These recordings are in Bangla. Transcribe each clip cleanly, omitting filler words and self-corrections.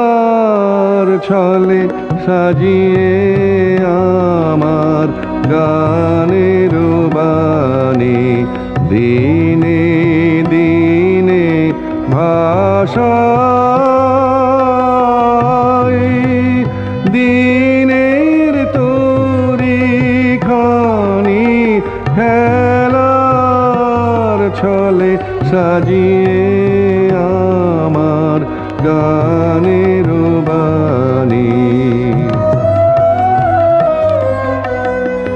খেলার ছলে সাজিয়ে আমার গানের বাণী দিনে দিনে ভাষায় দিনের তরি খানি খেলার ছলে সাজিয়ে আমার গানের বাণী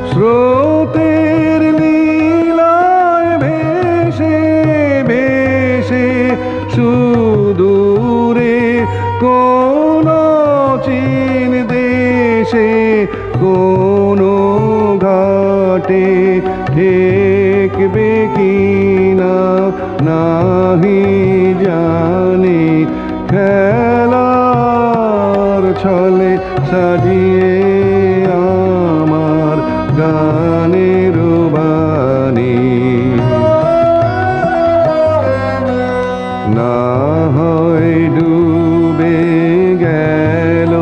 স্রোতের লীলায় ভেসে ভেসে সুদূরে কোন চীন দেশে কোন ঘাটে ঠেকবে কিনা নাহি জানি খেলার ছলে সাজিয়ে আমার গানের বাণী না হয় ডুবে গেল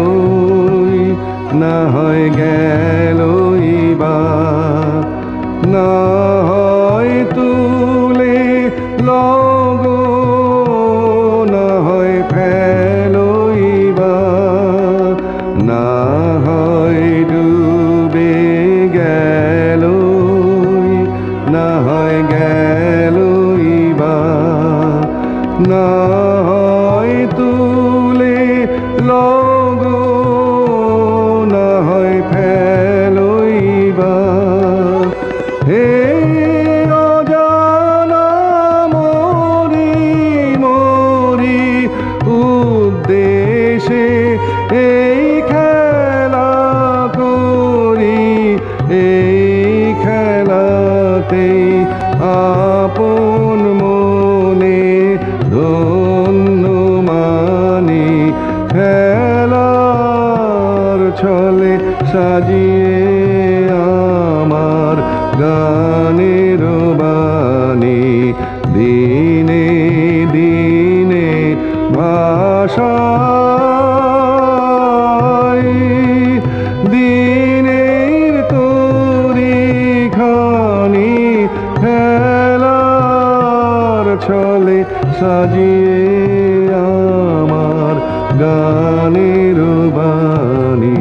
না হয় গেলই বা না হয় তুলে লগো না হয় ফেলই বা না হয় ডুবে গেল না হয় গেলই বা না হয় তুলে লগো না হয় ফেলই বা হে অজানা মরি মরি উদ্দেশে এই খেলা করি এই খেলাতেই আপন মনে ধন্য মানি খেলার ছলে সাজিয়ে আমার গানের বাণী দিনে দিনে ভাষায় দিনের তরি খানি খেলার ছলে সাজিয়ে আমার গানের বাণী।